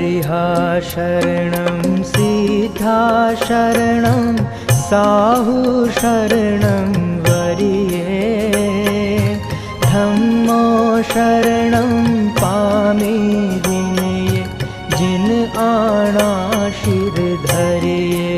हरिहा शरणं सिद्धा शरणं साहु शरणं वरिये धम्मो शरणं पामे विनये जिन आना शिर धरिये।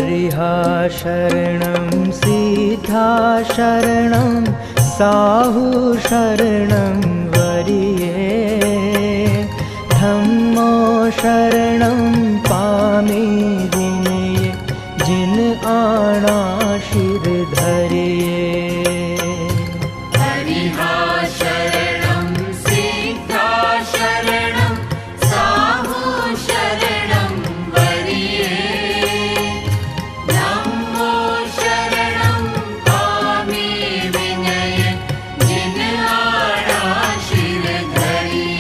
हरिहा शरणं सिद्धा शरणं साहु शरणं वरिये धम्मो शरणं पामे विनये जिन आना शिर धरिये हरिहा शरणं सिद्धा शरणं साहु शरणं वरिये धम्मो शरणं पामे विनये जिन आना शिर धरिये।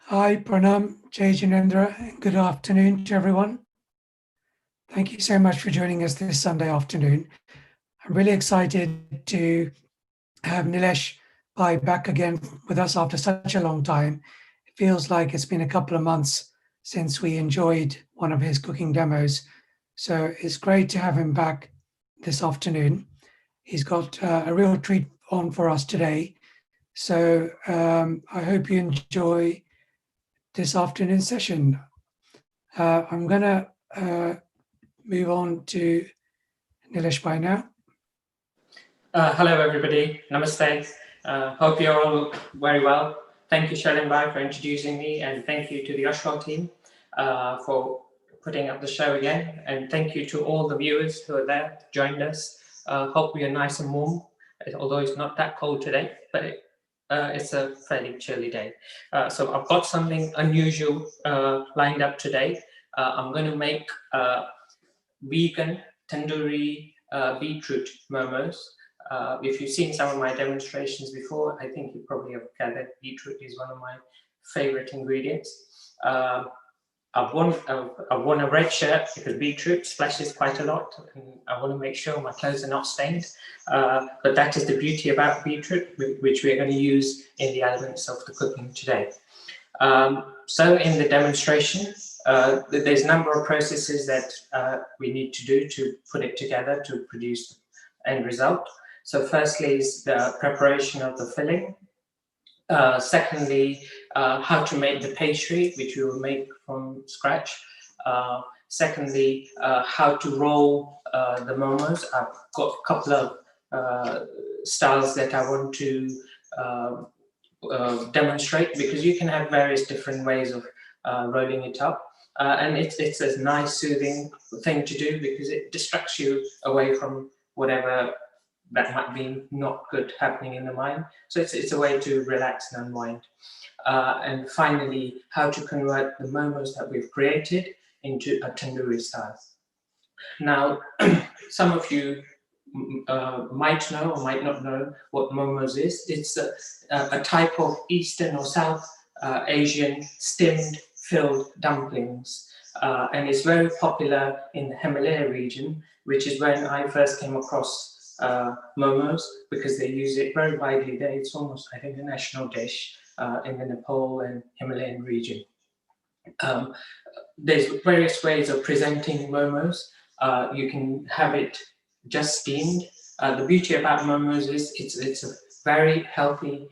Hi, Pranam, Jai Jinendra, and good afternoon to everyone. Thank you so much for joining us this Sunday afternoon. I'm really excited to have Nilesh Bhai back again with us after such a long time. It feels like it's been a couple of months since we enjoyed one of his cooking demos. So it's great to have him back this afternoon. He's got a real treat on for us today. So I hope you enjoy this afternoon session. I'm going to move on to Nilesh by now. Hello, everybody. Namaste. Hope you're all very well. Thank you, Sharon Bhai, for introducing me, and thank you to the Ashwal team for putting up the show again. And thank you to all the viewers who are there, joined us. Hope we are nice and warm, although it's not that cold today, but it's a fairly chilly day. So I've got something unusual lined up today. I'm going to make vegan tandoori beetroot momos. If you've seen some of my demonstrations before, I think you probably have gathered beetroot is one of my favorite ingredients. I've worn a red shirt because beetroot splashes quite a lot, and I want to make sure my clothes are not stained. But that is the beauty about beetroot, which we're going to use in the elements of the cooking today. So in the demonstration, there's a number of processes that we need to do to put it together to produce the end result. So firstly is the preparation of the filling. Secondly, how to make the pastry, which we will make from scratch. Secondly, how to roll the momos. I've got a couple of styles that I want to demonstrate, because you can have various different ways of rolling it up. And it's a nice, soothing thing to do, because it distracts you away from whatever that might be not good happening in the mind. So it's a way to relax and unwind. And finally, how to convert the momos that we've created into a tandoori style. Now, some of you might know or might not know what momos is. It's a type of Eastern or South Asian steamed filled dumplings. And it's very popular in the Himalaya region, which is when I first came across momos, because they use it very widely there. It's almost, I think, a national dish in the Nepal and Himalayan region. There's various ways of presenting momos. You can have it just steamed. The beauty about momos is it's a very healthy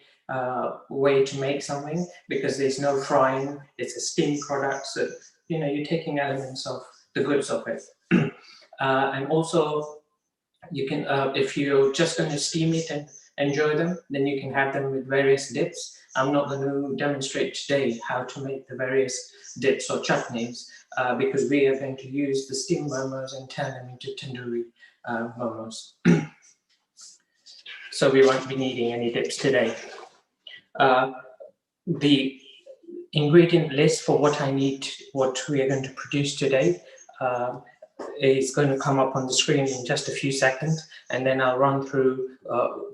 way to make something, because there's no frying. It's a steamed product, so you're taking elements of the goods of it. And also, you can, if you're just going to steam it and enjoy them, then you can have them with various dips. I'm not going to demonstrate today how to make the various dips or chutneys, because we are going to use the steamed momos and turn them into tandoori momos. So we won't be needing any dips today. The ingredient list for what I need, what we are going to produce today, is going to come up on the screen in just a few seconds, and then I'll run through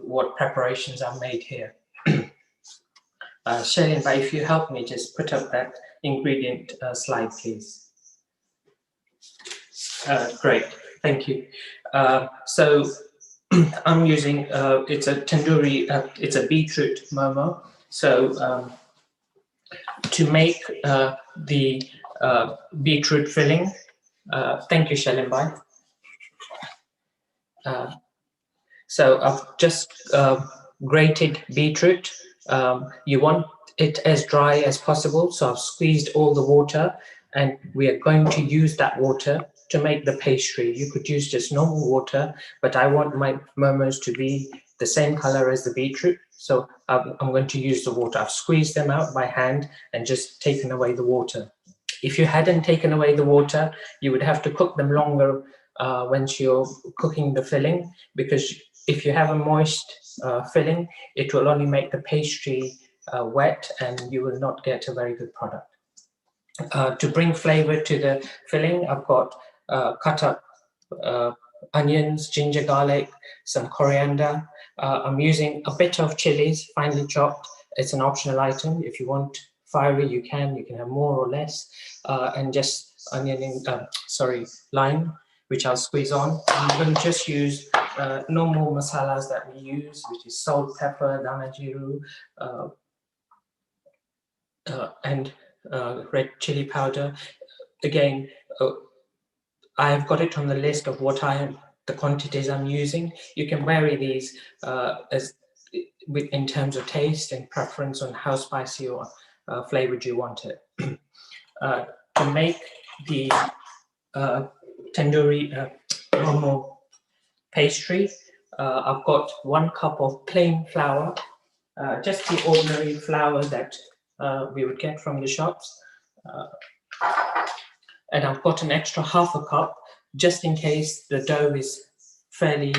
what preparations I've made here. Shailin, if you help me, just put up that ingredient slide, please. Great, thank you. So I'm using, it's a tandoori, it's a beetroot momo. So To make the beetroot filling, thank you, Shalimbai. So I've just grated beetroot. You want it as dry as possible, so I've squeezed all the water, and we are going to use that water to make the pastry. You could use just normal water, but I want my momos to be the same color as the beetroot, so I'm going to use the water. I've squeezed them out by hand and just taken away the water. If you hadn't taken away the water, you would have to cook them longer once you're cooking the filling, because if you have a moist filling, it will only make the pastry wet and you will not get a very good product. To bring flavor to the filling, I've got cut up onions, ginger, garlic, some coriander. I'm using a bit of chilies, finely chopped. It's an optional item. If you want fiery, you can have more or less. And just lime, which I'll squeeze on. I'm going to just use normal masalas that we use, which is salt, pepper, dana jiru, and red chili powder. Again, I've got it on the list of the quantities I'm using. You can vary these in terms of taste and preference on how spicy or flavored you want it. To make the tandoori momo pastry, I've got 1 cup of plain flour, just the ordinary flour that we would get from the shops. And I've got an extra ½ a cup just in case the dough is fairly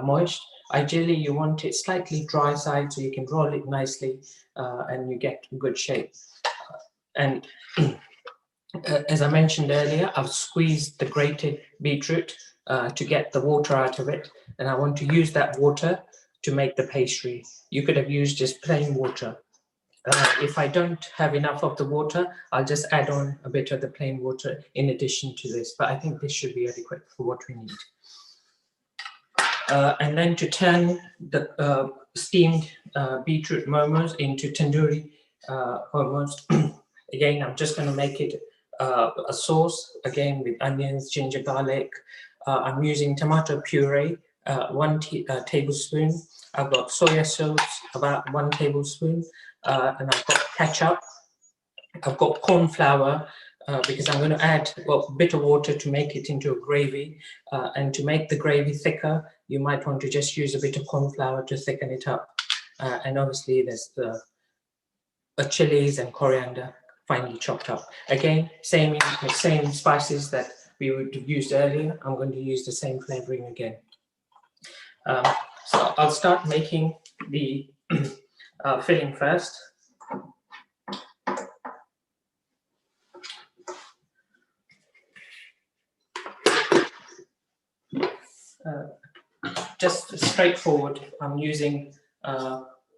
moist. Ideally, you want it slightly dry side so you can roll it nicely and you get good shape. And as I mentioned earlier, I've squeezed the grated beetroot to get the water out of it, and I want to use that water to make the pastry. You could have used just plain water. If I don't have enough of the water, I'll just add on a bit of the plain water in addition to this, but I think this should be adequate for what we need. And then to turn the steamed beetroot momos into tandoori momos, again, I'm just going to make it a sauce, again with onions, ginger, garlic. I'm using tomato puree, 1 tablespoon. I've got soya sauce, about 1 tablespoon. And I've got ketchup. I've got corn flour because I'm going to add a bit of water to make it into a gravy. And to make the gravy thicker, you might want to just use a bit of corn flour to thicken it up. And obviously there's the chilies and coriander finely chopped up. Again, same spices that we would have used earlier. I'm going to use the same flavoring again. So I'll start making the filling first. Just straightforward. I'm using,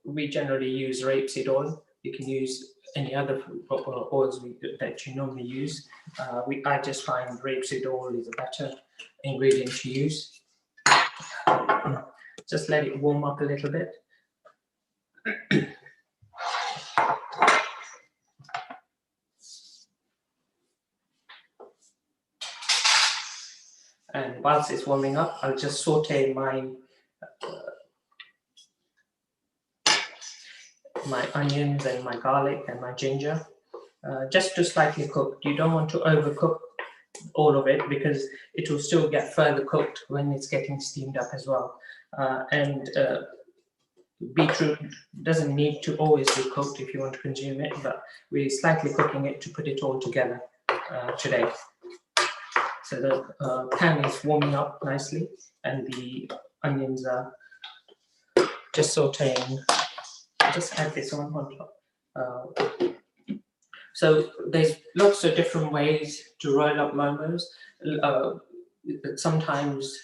we generally use rapeseed oil. You can use any other oils that you normally use. I just find rapeseed oil is a better ingredient to use. Just let it warm up a little bit. And whilst it's warming up, I'll just saute my onions and my garlic and my ginger, just to slightly cook. You don't want to overcook all of it because it will still get further cooked when it's getting steamed up as well. And beetroot doesn't need to always be cooked if you want to consume it, but we're slightly cooking it to put it all together today. So the pan is warming up nicely and the onions are just sauteing. Just add this on top. So there's lots of different ways to roll up momos. Sometimes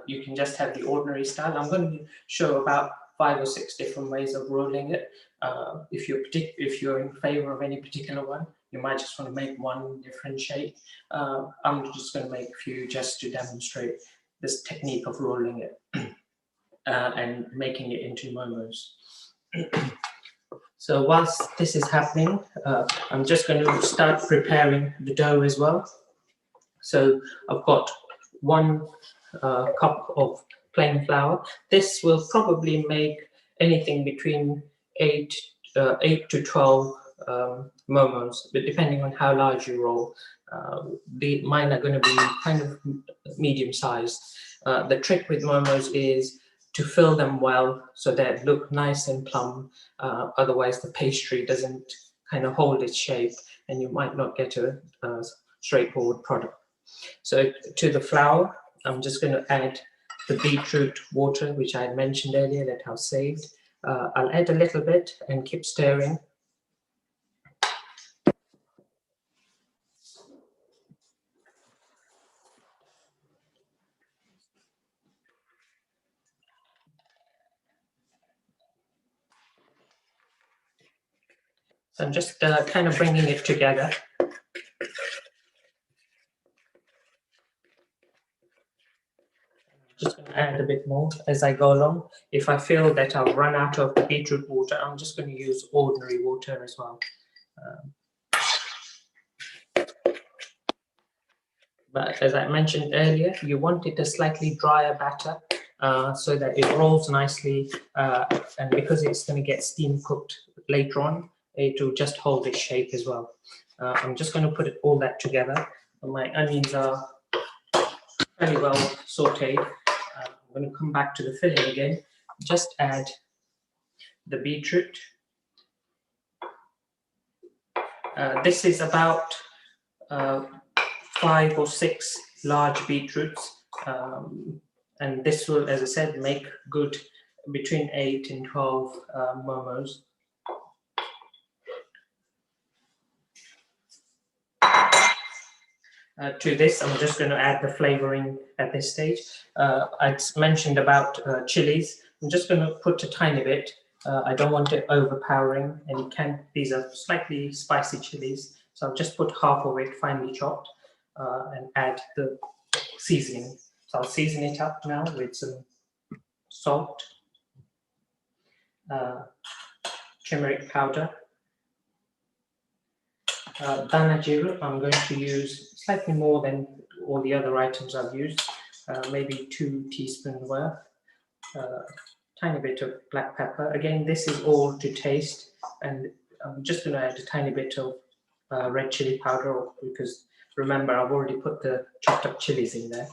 you can just have the ordinary style. I'm going to show about 5 or 6 different ways of rolling it. If you're in favor of any particular one, you might just want to make one different shape. I'm just going to make a few just to demonstrate this technique of rolling it and making it into momos. So whilst this is happening, I'm just going to start preparing the dough as well. So I've got 1 cup of plain flour. This will probably make anything between 8 to 12 momos, but depending on how large you roll. Mine are going to be kind of medium sized. The trick with momos is to fill them well so they look nice and plump. Otherwise, the pastry doesn't kind of hold its shape, and you might not get a straightforward product. So to the flour, I'm just going to add the beetroot water, which I had mentioned earlier that I've saved. I'll add a little bit and keep stirring. So I'm just kind of bringing it together. Just going to add a bit more as I go along. If I feel that I've run out of the beetroot water, I'm just going to use ordinary water as well. But as I mentioned earlier, you want it a slightly drier batter so that it rolls nicely. And because it's going to get steam cooked later on, it will just hold its shape as well. I'm just going to put it all that together. My onions are fairly well sauteed. I'm going to come back to the filling again. Just add the beetroot. This is about 5 or 6 large beetroots, and this will, as I said, make good between 8 and 12 momos. To this, I'm just going to add the flavoring at this stage. I mentioned about chilies. I'm just going to put a tiny bit. I don't want it overpowering, and these are slightly spicy chilies, so I've just put half of it finely chopped and add the seasoning. So I'll season it up now with some salt, turmeric powder, dana jeera. I'm going to use slightly more than all the other items I've used, maybe 2 teaspoons worth. Tiny bit of black pepper. Again, this is all to taste, and I'm just going to add a tiny bit of red chili powder because remember I've already put the chopped up chilies in there.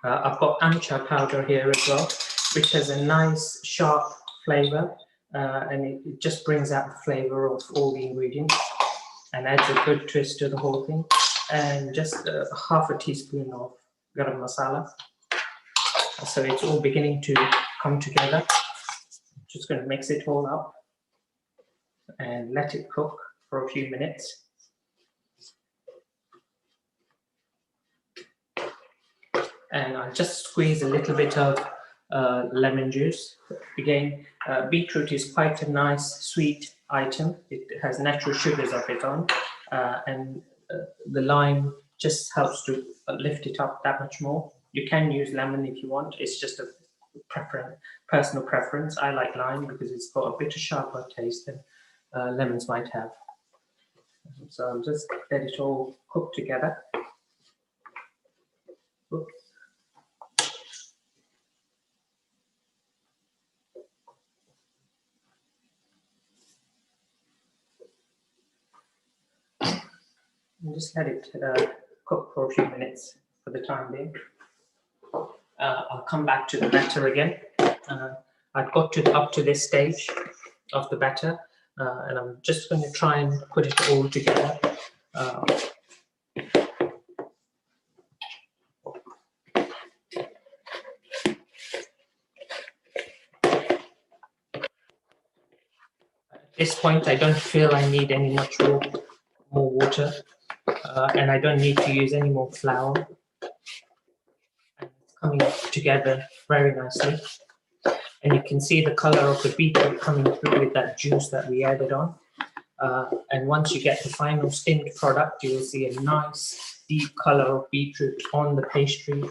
I've got amcha powder here as well, which has a nice sharp flavor, and it just brings out the flavor of all the ingredients and adds a good twist to the whole thing. And just half a teaspoon of garam masala. So it's all beginning to come together. Just going to mix it all up and let it cook for a few minutes. And I'll just squeeze a little bit of lemon juice. Again, beetroot is quite a nice sweet item. It has natural sugars of its own, and the lime just helps to lift it up that much more. You can use lemon if you want. It's just a personal preference. I like lime because it's got a bit of sharper taste than lemons might have. So I'll just let it all cook together. Oops. And just let it cook for a few minutes for the time being. I'll come back to the batter again. I've got up to this stage of the batter, and I'm just going to try and put it all together. At this point, I don't feel I need any much more water, and I don't need to use any more flour. And it's coming together very nicely. And you can see the color of the beetroot coming through with that juice that we added on. And once you get the final steamed product, you will see a nice deep color of beetroot on the pastry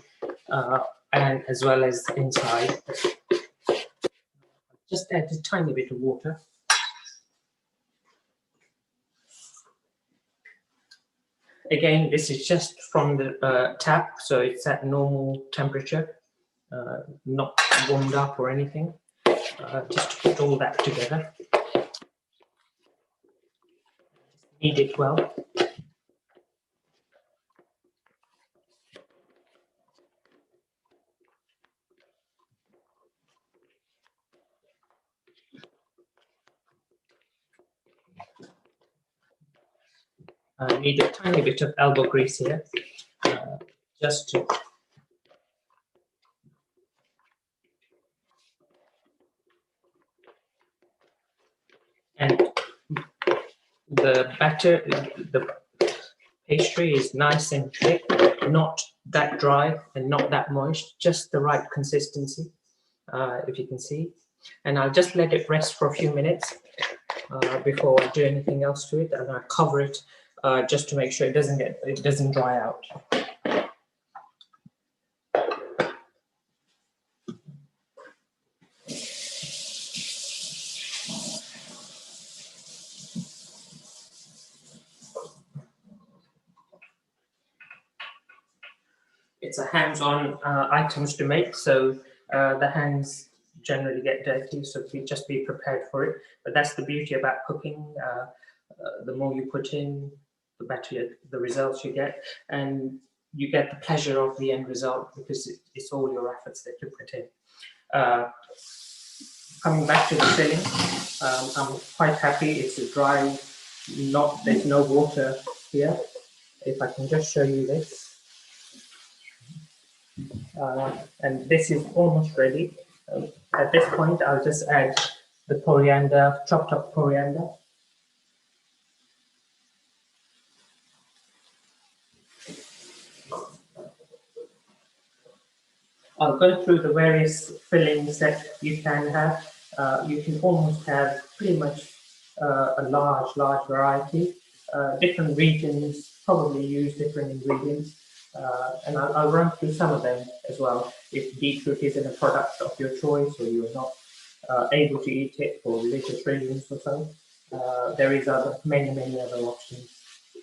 and as well as inside. Just add a tiny bit of water. Again, this is just from the tap, so it's at normal temperature, not warmed up or anything. Just to put all that together. Knead it well. Need a tiny bit of elbow grease here, just to and the batter, the pastry is nice and thick, not that dry and not that moist, just the right consistency, if you can see. And I'll just let it rest for a few minutes before I do anything else to it, and I cover it just to make sure it doesn't dry out. It's a hands-on items to make, so the hands generally get dirty, so just be prepared for it. But that's the beauty about cooking. The more you put in, the better the results you get, and you get the pleasure of the end result because it's all your efforts that you put in. Coming back to the filling, I'm quite happy. It's a dry, there's no water here. If I can just show you this. And this is almost ready. At this point, I'll just add the coriander, chopped up coriander. I'll go through the various fillings that you can have. You can almost have pretty much a large variety. Different regions probably use different ingredients. And I'll run through some of them as well. If beetroot isn't a product of your choice or you're not able to eat it for religious reasons or so, there is many other options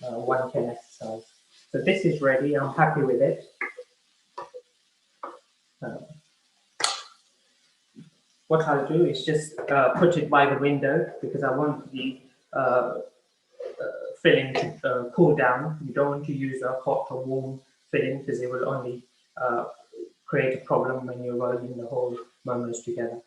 one can exercise. So this is ready. I'm happy with it. What I'll do is just put it by the window because I want the filling to cool down. You don't want to use a hot or warm filling because it will only create a problem when you're rolling the whole momos together.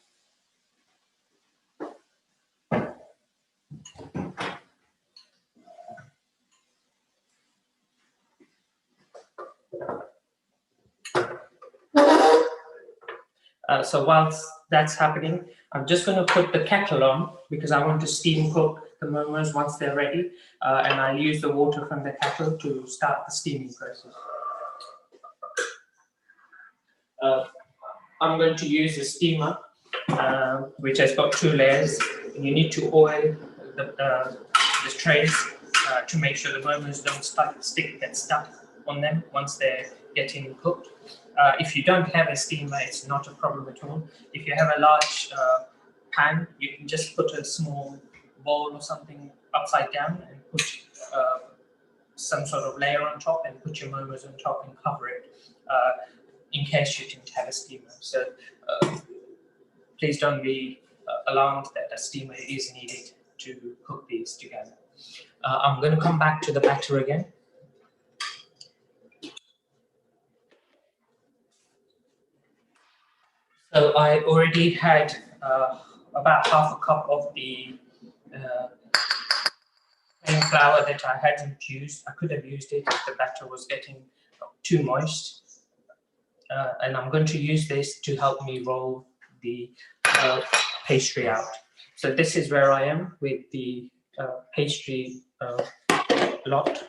So whilst that's happening, I'm just going to put the kettle on because I want to steam cook the momos once they're ready, and I'll use the water from the kettle to start the steaming process. I'm going to use a steamer, which has got 2 layers. You need to oil the trays to make sure the momos don't get stuck on them once they're getting cooked. If you don't have a steamer, it's not a problem at all. If you have a large pan, you can just put a small bowl or something upside down and put some sort of layer on top and put your momos on top and cover it in case you didn't have a steamer. So please don't be alarmed that a steamer is needed to cook these together. I'm going to come back to the batter again. So I already had about half a cup of the plain flour that I hadn't used. I could have used it if the batter was getting too moist. And I'm going to use this to help me roll the pastry out. So this is where I am with the pastry lot.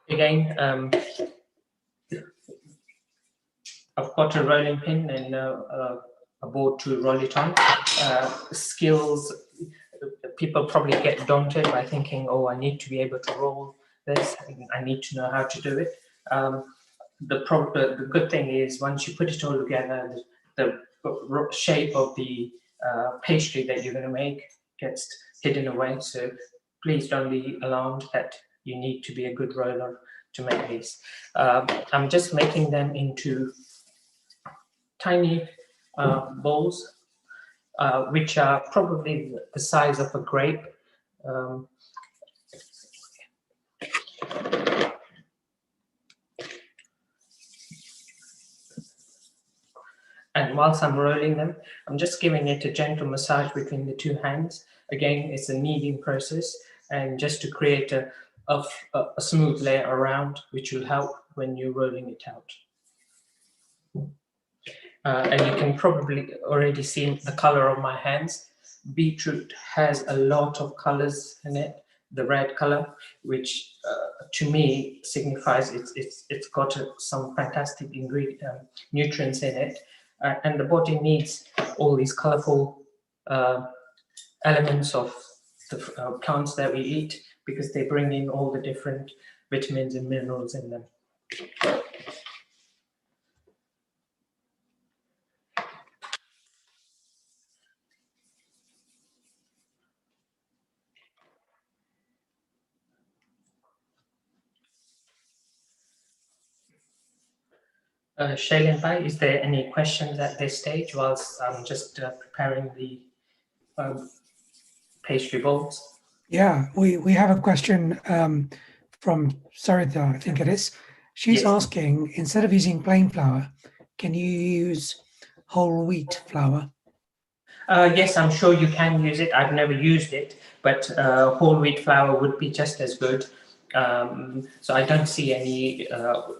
Again, I've got a rolling pin and a board to roll it on. Skills, people probably get daunted by thinking, oh, I need to be able to roll this, I need to know how to do it. The good thing is once you put it all together, the shape of the pastry that you're going to make gets hidden away. So please don't be alarmed that you need to be a good roller to make these. I'm just making them into tiny balls, which are probably the size of a grape. Um, and whilst I'm rolling them, I'm just giving it a gentle massage between the two hands. Again, it's a kneading process, and just to create a smooth layer around, which will help when you're rolling it out. And you can probably already see the color of my hands. Beetroot has a lot of colors in it. The red color, which to me signifies it's got some fantastic nutrients in it, and the body needs all these colorful elements of the plants that we eat, because they bring in all the different vitamins and minerals in them. Shailen Bhai, is there any questions at this stage whilst I'm just preparing the pastry balls? Yeah, we have a question from Sarita, I think it is. She's Yes. asking, instead of using plain flour, can you use whole wheat flour? Yes, I'm sure you can use it. I've never used it, but whole wheat flour would be just as good. So I don't see any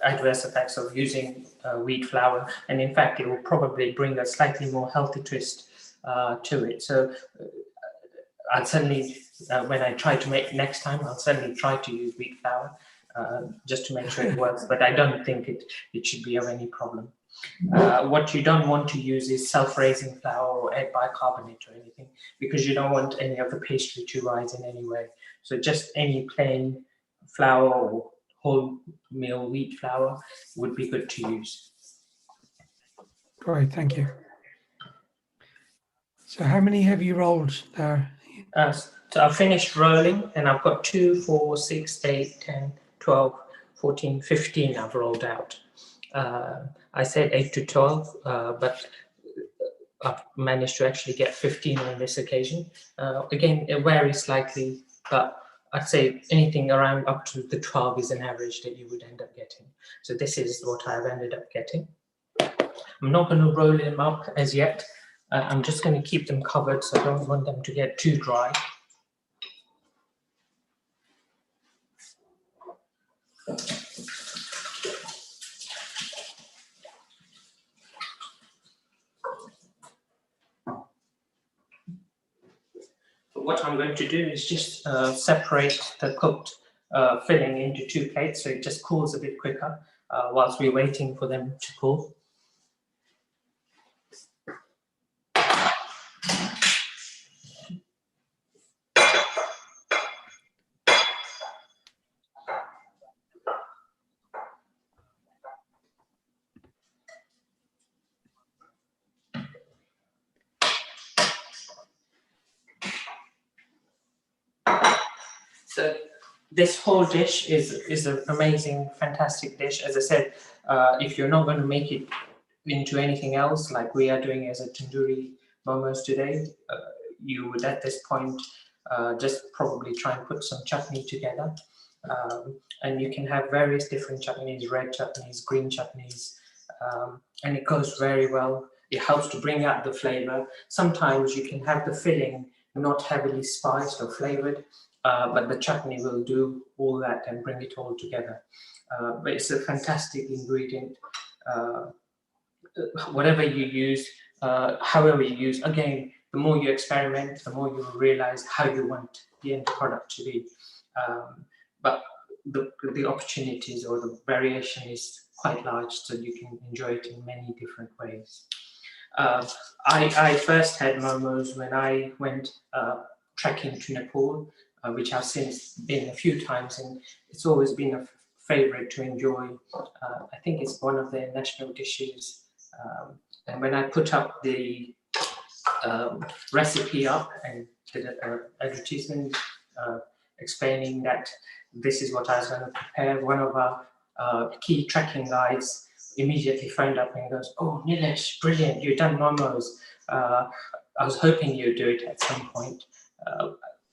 adverse effects of using wheat flour, and in fact, it will probably bring a slightly more healthy twist to it. So I'll certainly, when I try to make next time, I'll certainly try to use wheat flour just to make sure it works. But I don't think it should be of any problem. What you don't want to use is self-raising flour or add bicarbonate or anything, because you don't want any of the pastry to rise in any way. So just any plain flour or wholemeal wheat flour would be good to use. Great, thank you. So how many have you rolled there? So I've finished rolling, and I've got 2, 4, 6, 8, 10, 12, 14, 15 I've rolled out. I said 8 to 12, but I've managed to actually get 15 on this occasion. Again, it varies slightly, but I'd say anything around up to the 12 is an average that you would end up getting. So this is what I've ended up getting. I'm not going to roll them up as yet. I'm just going to keep them covered, so I don't want them to get too dry. What I'm going to do is just separate the cooked filling into 2 plates, so it just cools a bit quicker whilst we're waiting for them to cool. So this whole dish is an amazing, fantastic dish. As I said, if you're not going to make it into anything else, like we are doing as a tandoori momos today, you would at this point just probably try and put some chutney together. And you can have various different chutneys, red chutneys, green chutneys, and it goes very well. It helps to bring out the flavor. Sometimes you can have the filling not heavily spiced or flavored, but the chutney will do all that and bring it all together. But it's a fantastic ingredient. Whatever you use, however you use, again, the more you experiment, the more you will realize how you want the end product to be. But the opportunities or the variation is quite large, so you can enjoy it in many different ways. I first had momos when I went trekking to Nepal, which I've since been a few times, and it's always been a favorite to enjoy. I think it's one of their national dishes. And when I put up the recipe up and did an advertisement, explaining that this is what I was going to prepare. One of our key tracking guides immediately phoned up and goes, "Oh, Nilesh, brilliant, you've done momos. I was hoping you'd do it at some point."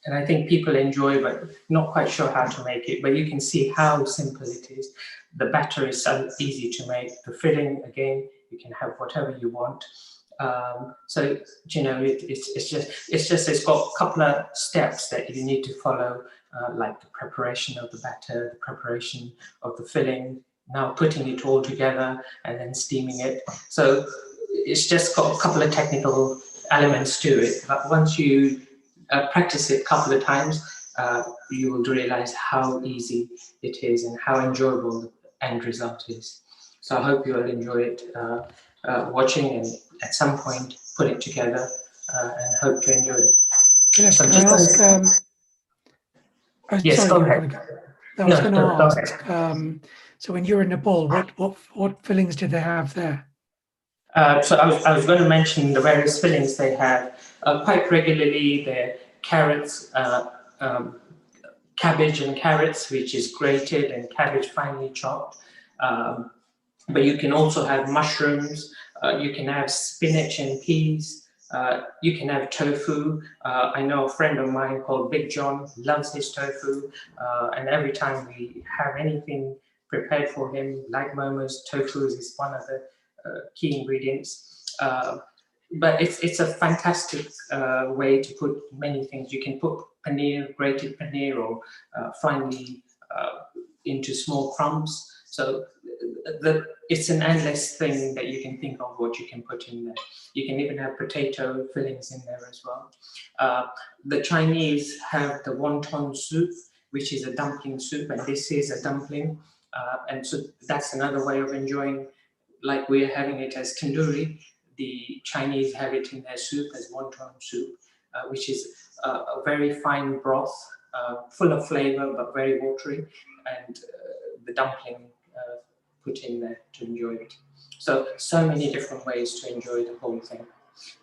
And I think people enjoy, but not quite sure how to make it. But you can see how simple it is. The batter is so easy to make. The filling, again, you can have whatever you want. So you know, it's got a couple of steps that you need to follow, like the preparation of the batter, the preparation of the filling, now putting it all together and then steaming it. So it's just got a couple of technical elements to it. But once you practice it a couple of times, you will realize how easy it is and how enjoyable the end result is. So I hope you'll enjoy it watching, and at some point put it together and hope to enjoy it. Yes, So can I ask? Yes, sorry, go you were ahead. going to go. I was No, going to go ask. So when you were in Nepal, what fillings did they have there? So I was going to mention the various fillings they have. Quite regularly, they're carrots, cabbage and carrots, which is grated, and cabbage finely chopped. But you can also have mushrooms, you can have spinach and peas, you can have tofu. I know a friend of mine called Big John loves his tofu, and every time we have anything prepared for him, like momos, tofu is one of the key ingredients. But it's a fantastic way to put many things. You can put paneer, grated paneer, or finely into small crumbs. So it's an endless thing that you can think of what you can put in there. You can even have potato fillings in there as well. The Chinese have the wonton soup, which is a dumpling soup, and this is a dumpling. And so that's another way of enjoying, like we're having it as tandoori. The Chinese have it in their soup as wonton soup, which is a very fine broth, full of flavor but very watery, and the dumpling put in there to enjoy it. So many different ways to enjoy the whole thing.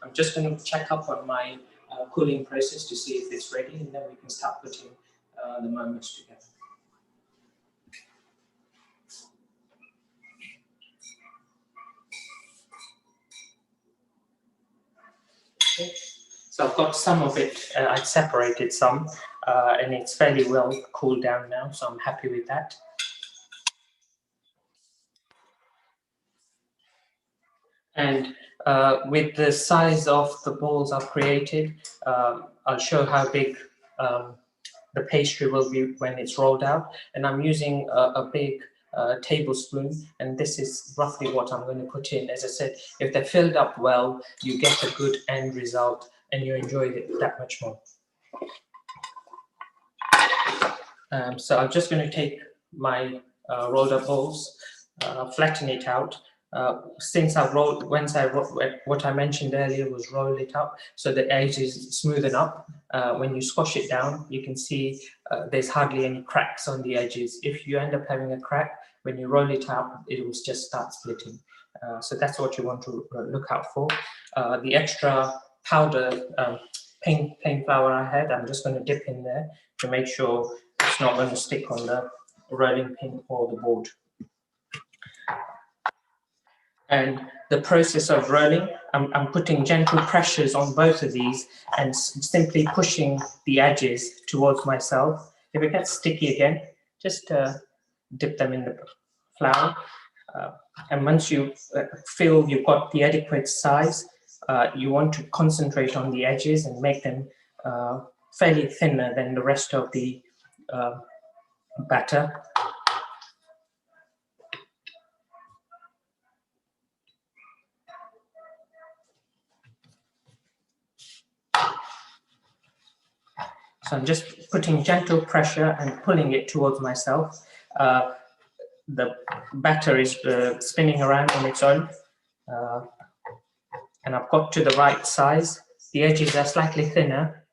I'm just going to check up on my cooling process to see if it's ready, and then we can start putting the momos together. Okay. So I've got some of it, I separated some, and it's fairly well cooled down now, so I'm happy with that. And with the size of the balls I've created, I'll show how big the pastry will be when it's rolled out. And I'm using a big tablespoon, and this is roughly what I'm going to put in. As I said, if they're filled up well, you get a good end result and you enjoy it that much more. So I'm just going to take my rolled up balls, flatten it out. Since I've rolled, what I mentioned earlier was roll it up so the edges smoothen up. When you squash it down, you can see there's hardly any cracks on the edges. If you end up having a crack, when you roll it up, it will just start splitting. So that's what you want to look out for. The extra powder plain flour I had, I'm just going to dip in there to make sure it's not going to stick on the rolling pin or the board. And the process of rolling, I'm putting gentle pressures on both of these and simply pushing the edges towards myself. If it gets sticky again, just dip them in the flour. And once you feel you've got the adequate size, you want to concentrate on the edges and make them fairly thinner than the rest of the batter. So I'm just putting gentle pressure and pulling it towards myself. The batter is spinning around on its own. And I've got to the right size. The edges are slightly thinner.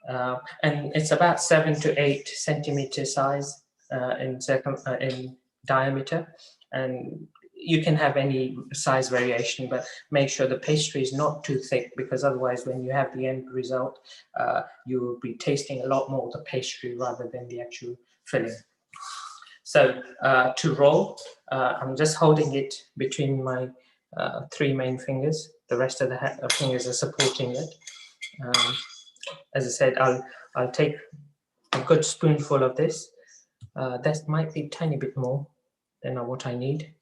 And it's about 7 to 8 centimeter size in diameter. And you can have any size variation, but make sure the pastry is not too thick, because otherwise when you have the end result, you will be tasting a lot more of the pastry rather than the actual filling. So to roll, I'm just holding it between my 3 main fingers. The rest of the fingers are supporting it. As I said, I'll take a good spoonful of this. That might be a tiny bit more than what I need.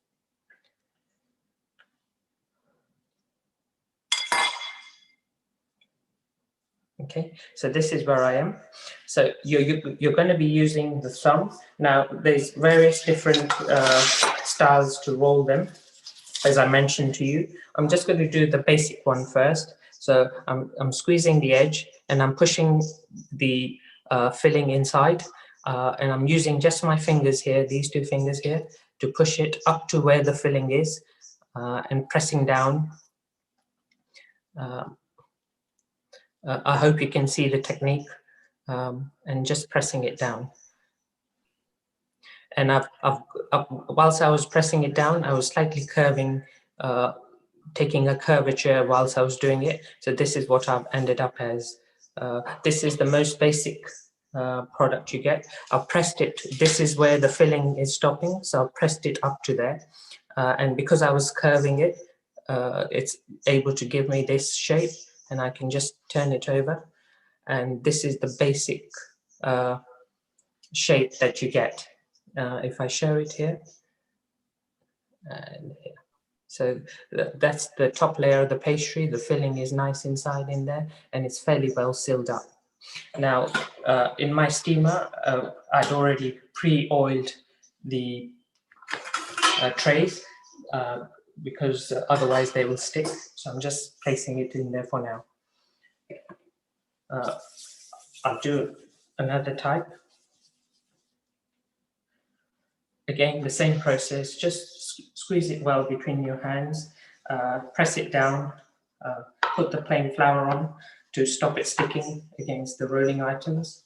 Okay, so this is where I am. So you're going to be using the thumb. Now, there's various different styles to roll them, as I mentioned to you. I'm just going to do the basic one first. So I'm squeezing the edge and I'm pushing the filling inside. And I'm using just my fingers here, these 2 fingers here, to push it up to where the filling is and pressing down. I hope you can see the technique, and just pressing it down. And whilst I was pressing it down, I was slightly curving, taking a curvature whilst I was doing it. So this is what I've ended up as. This is the most basic product you get. I've pressed it. This is where the filling is stopping. So I've pressed it up to there. And because I was curving it, it's able to give me this shape, and I can just turn it over. And this is the basic shape that you get. If I show it here, and here. So that's the top layer of the pastry. The filling is nice inside in there, and it's fairly well sealed up. Now, in my steamer, I'd already pre-oiled the trays because otherwise they will stick. So I'm just placing it in there for now. I'll do another type. Again, the same process, just squeeze it well between your hands, press it down, put the plain flour on to stop it sticking against the rolling items.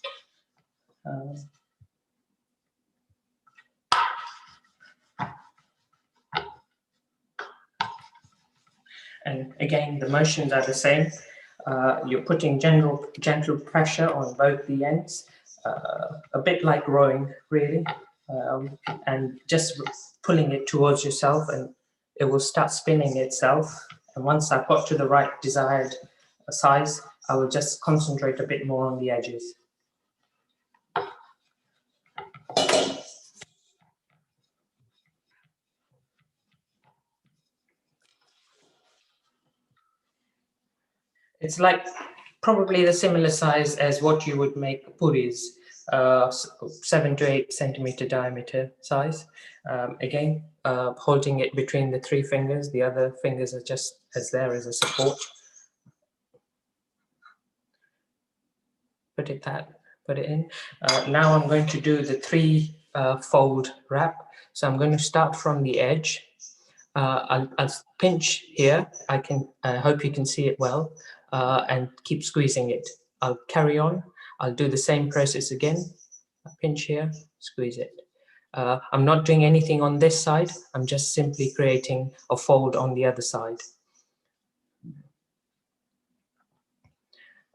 And again, the motions are the same. You're putting gentle pressure on both the ends, a bit like rowing, really, and just pulling it towards yourself, and it will start spinning itself. And once I've got to the right desired size, I will just concentrate a bit more on the edges. It's like probably the similar size as what you would make puris, 7 to 8 centimeter diameter size. Again, holding it between the 3 fingers, the other fingers are just as there as a support. Put it in. Now I'm going to do the 3 fold wrap. So I'm going to start from the edge. I'll pinch here. I hope you can see it well, and keep squeezing it. I'll carry on. I'll do the same process again. Pinch here, squeeze it. I'm not doing anything on this side. I'm just simply creating a fold on the other side.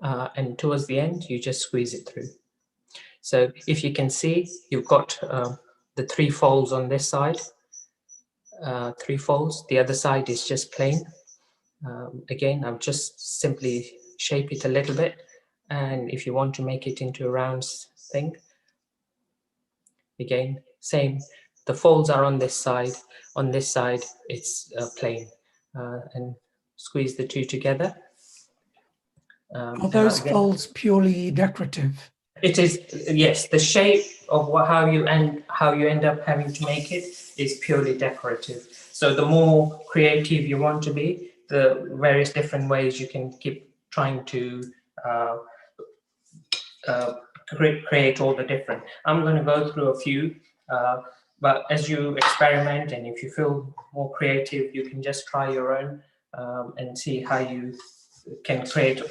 And towards the end, you just squeeze it through. So if you can see, you've got the 3 folds on this side. 3 folds. The other side is just plain. Again, I'll just simply shape it a little bit. And if you want to make it into a round thing, again, same. The folds are on this side. On this side, it's plain. And squeeze the 2 together. Are those folds purely decorative? It is, yes. The shape of how you end up having to make it is purely decorative. So the more creative you want to be, the various different ways you can keep trying to create all the different. I'm going to go through a few, but as you experiment and if you feel more creative, you can just try your own and see how you can create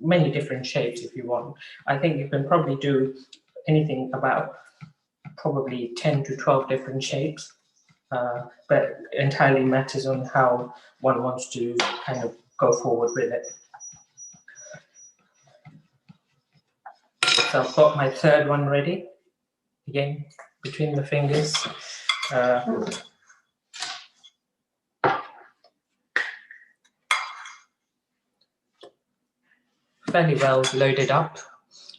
many different shapes if you want. I think you can probably do anything about probably 10 to 12 different shapes. but entirely matters on how one wants to kind of go forward with it. So I've got my third one ready. Again, between the fingers. Fairly well loaded up.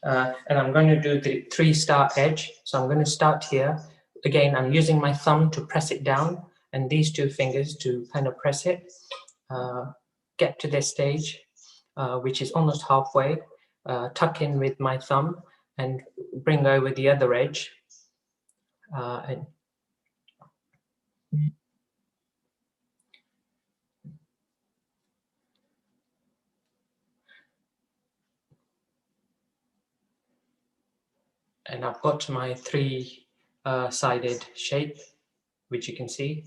And I'm going to do the 3-star edge. So I'm going to start here. Again, I'm using my thumb to press it down and these 2 fingers to kind of press it. Get to this stage, which is almost halfway. Tuck in with my thumb and bring over the other edge. And I've got my 3-sided shape, which you can see.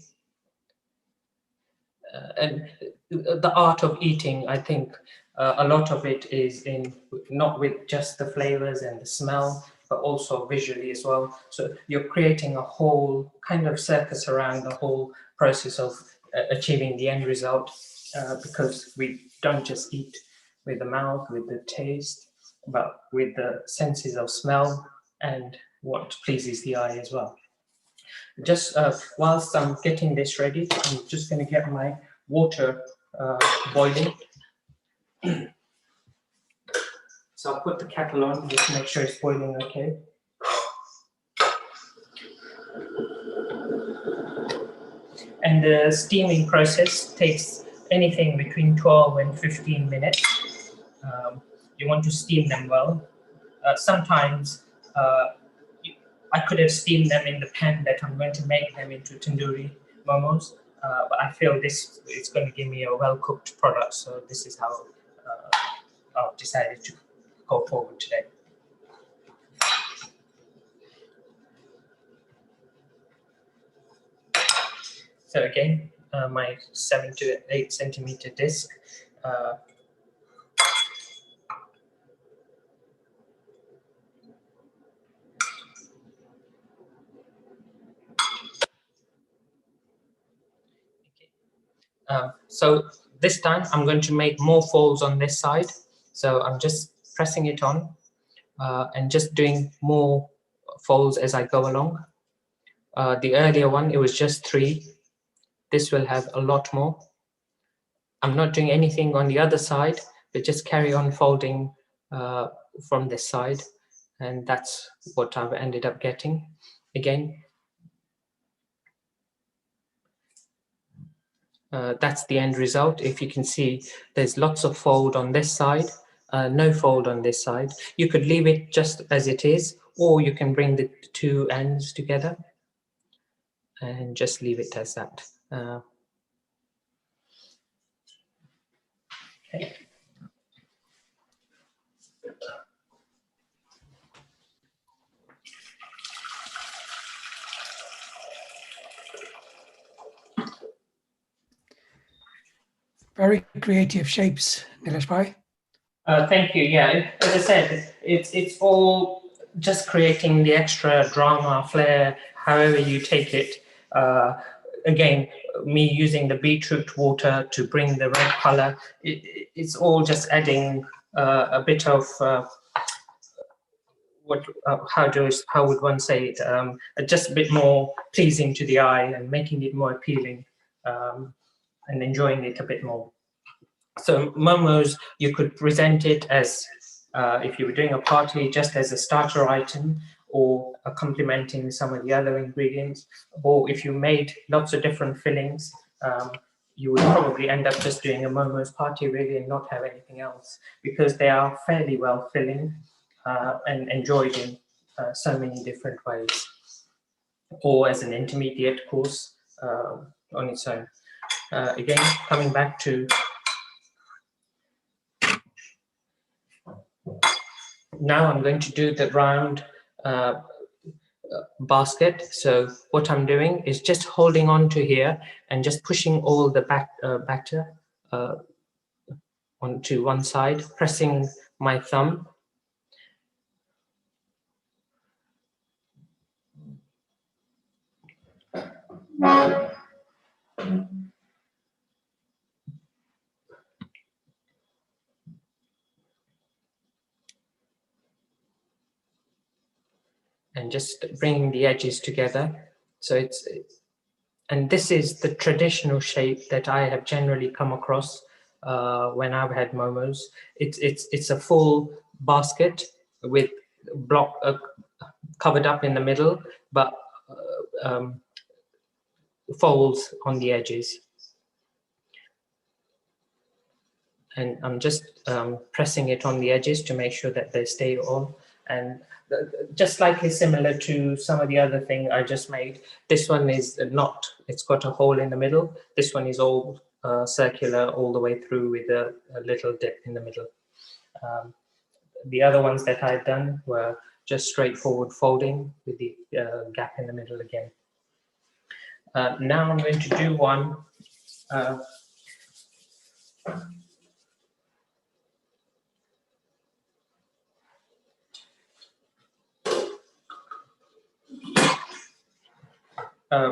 And the art of eating, I think a lot of it is in not with just the flavors and the smell, but also visually as well. So you're creating a whole kind of circus around the whole process of achieving the end result, because we don't just eat with the mouth, with the taste, but with the senses of smell and what pleases the eye as well. Just whilst I'm getting this ready, I'm just going to get my water boiling. So I'll put the kettle on just to make sure it's boiling okay. And the steaming process takes anything between 12 and 15 minutes. You want to steam them well. Sometimes I could have steamed them in the pan that I'm going to make them into tandoori momos, but I feel this is going to give me a well-cooked product, so this is how I've decided to go forward today. So again, my 7 to 8 centimeter disc. So this time I'm going to make more folds on this side. So I'm just pressing it on and just doing more folds as I go along. The earlier one, it was just 3. This will have a lot more. I'm not doing anything on the other side, but just carry on folding from this side. And that's what I've ended up getting. Again, that's the end result. If you can see, there's lots of fold on this side, no fold on this side. You could leave it just as it is, or you can bring the 2 ends together and just leave it as that. Okay. Very creative shapes, Nilesh bhai. Thank you. Yeah, as I said, it's all just creating the extra drama, flair, however you take it. Again, me using the beetroot water to bring the red color, it's all just adding a bit of how would one say it? Just a bit more pleasing to the eye and making it more appealing, and enjoying it a bit more. So momos, you could present it as, if you were doing a party, just as a starter item, or complementing some of the other ingredients. Or if you made lots of different fillings, you would probably end up just doing a momos party really and not have anything else, because they are fairly well filling and enjoyed in so many different ways. Or as an intermediate course on its own. Again, coming back to now, I'm going to do the round basket. So what I'm doing is just holding on to here and just pushing all the batter onto one side, pressing my thumb. And just bringing the edges together. So and this is the traditional shape that I have generally come across when I've had momos. It's a full basket with block covered up in the middle, but folds on the edges. And I'm just pressing it on the edges to make sure that they stay on. And just slightly similar to some of the other thing I just made, this one is not, it's got a hole in the middle. This one is all circular all the way through with a little dip in the middle. The other ones that I've done were just straightforward folding with the gap in the middle again. Now I'm going to do one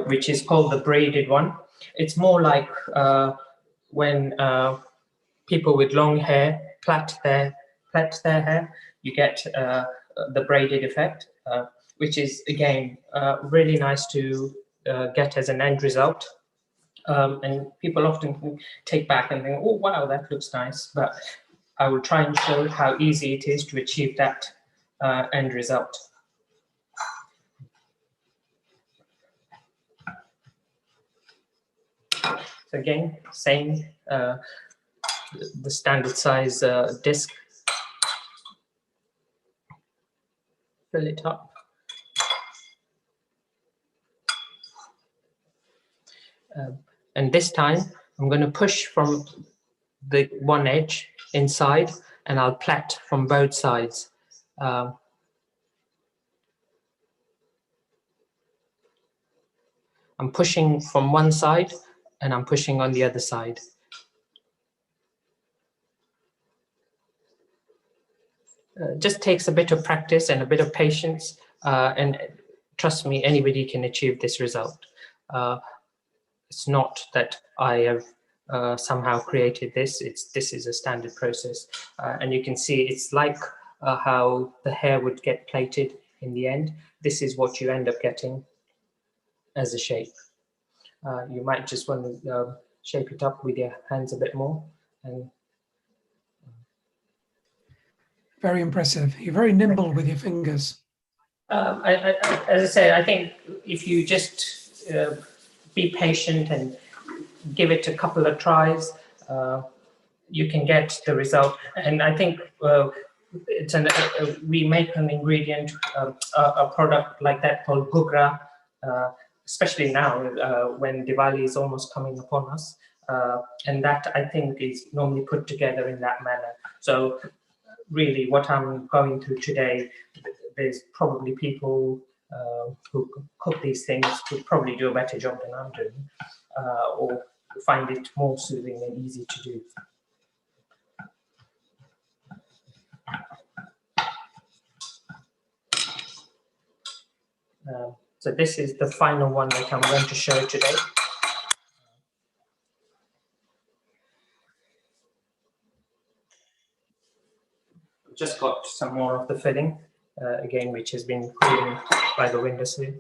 which is called the braided one. It's more like when people with long hair plait their hair, you get the braided effect, which is again really nice to get as an end result. And people often take back and think, oh wow, that looks nice, but I will try and show how easy it is to achieve that end result. So again, same, the standard size disc. Fill it up. And this time, I'm going to push from the one edge inside, and I'll plait from both sides. I'm pushing from one side, and I'm pushing on the other side. Just takes a bit of practice and a bit of patience, and trust me, anybody can achieve this result. It's not that I have somehow created this. This is a standard process, and you can see it's like how the hair would get plaited in the end. This is what you end up getting as a shape. You might just want to shape it up with your hands a bit more. And very impressive. You're very nimble with your fingers. As I say, I think if you just be patient and give it a couple of tries, you can get the result. And I think it's we make an ingredient, a product like that called gugra, especially now when Diwali is almost coming upon us. And that I think is normally put together in that manner. So really what I'm going through today, there's probably people who cook these things would probably do a better job than I'm doing, or find it more soothing and easy to do. So this is the final one that I'm going to show today. Just got some more of the filling, again, which has been cooling by the windowsill.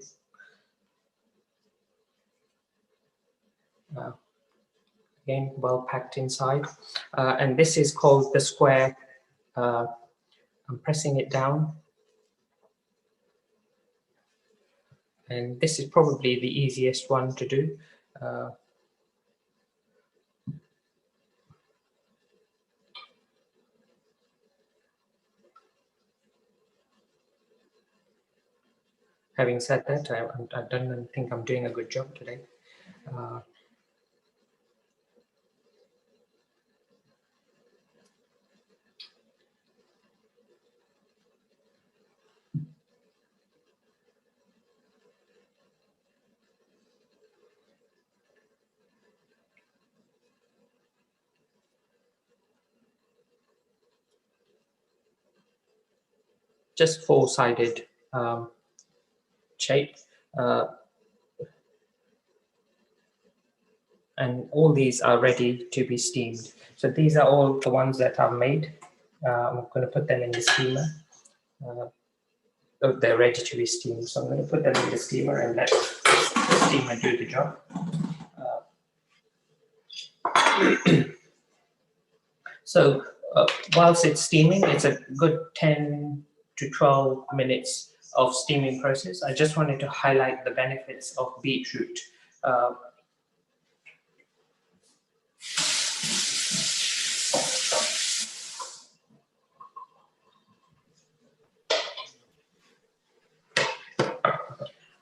Again, well packed inside. And this is called the square. I'm pressing it down. And this is probably the easiest one to do. Having said that, I don't think I'm doing a good job today. Just four-sided shape. and all these are ready to be steamed. So these are all the ones that I've made. I'm going to put them in the steamer. They're ready to be steamed, so I'm going to put them in the steamer and let the steamer do the job. So whilst it's steaming, it's a good 10 to 12 minutes of steaming process. I just wanted to highlight the benefits of beetroot.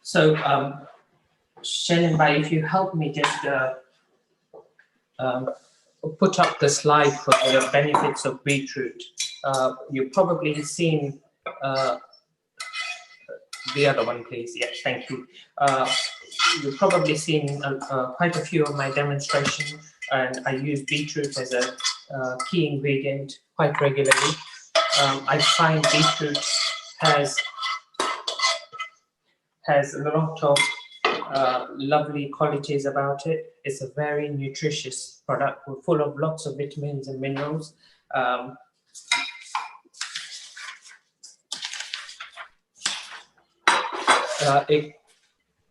So, Shannon, if you help me just put up the slide for the benefits of beetroot. You've probably seen the other one, please. Yes, thank you. You've probably seen quite a few of my demonstrations, and I use beetroot as a key ingredient quite regularly. I find beetroot has a lot of lovely qualities about it. It's a very nutritious product. We're full of lots of vitamins and minerals.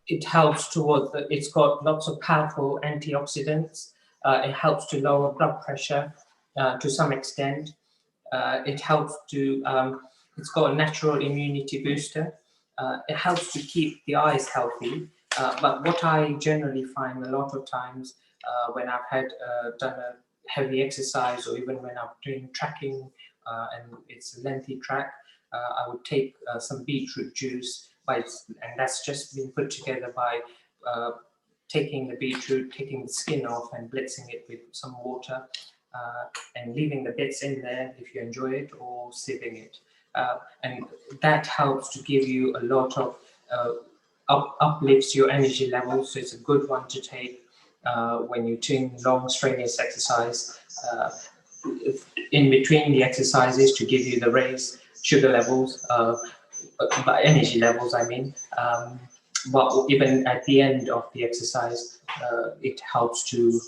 It helps towards, it's got lots of powerful antioxidants. It helps to lower blood pressure to some extent. It helps to, it's got a natural immunity booster. It helps to keep the eyes healthy. But what I generally find a lot of times when I've done a heavy exercise, or even when I'm doing tracking and it's a lengthy track, I would take some beetroot juice, and that's just been put together by taking the beetroot, taking the skin off and blitzing it with some water and leaving the bits in there if you enjoy it, or sieving it. And that helps to give you a lot of uplifts your energy levels. So it's a good one to take when you're doing long strenuous exercise, in between the exercises, to give you the raised sugar levels, energy levels I mean, but even at the end of the exercise, it helps to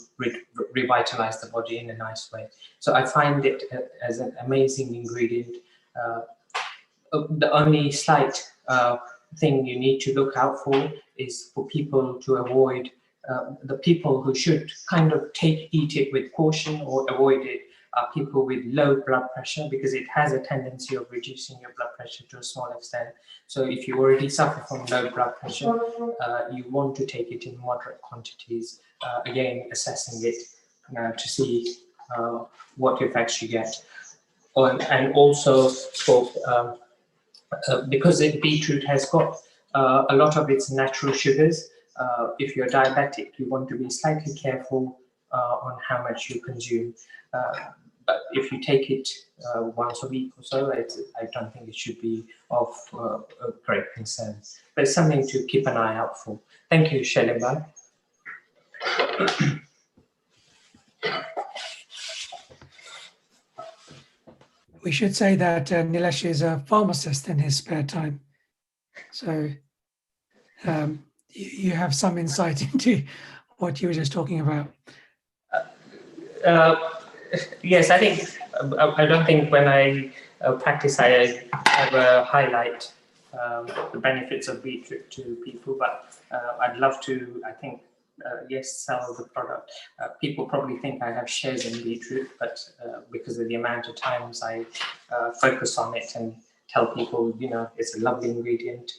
revitalize the body in a nice way. So I find it as an amazing ingredient. The only slight thing you need to look out for is for people to avoid, the people who should kind of eat it with caution or avoid it are people with low blood pressure, because it has a tendency of reducing your blood pressure to a small extent. So if you already suffer from low blood pressure, you want to take it in moderate quantities, again assessing it to see what effects you get. And also for because beetroot has got a lot of its natural sugars, if you're diabetic, you want to be slightly careful on how much you consume. But if you take it once a week or so, I don't think it should be of great concern. But it's something to keep an eye out for. Thank you, Shalimbai. We should say that Nilesh is a pharmacist in his spare time. So you have some insight into what you were just talking about. Yes, I think, I don't think when I practice I ever highlight the benefits of beetroot to people, but I'd love to, I think, yes, sell the product. People probably think I have shares in beetroot, but because of the amount of times I focus on it and tell people, you know, it's a lovely ingredient,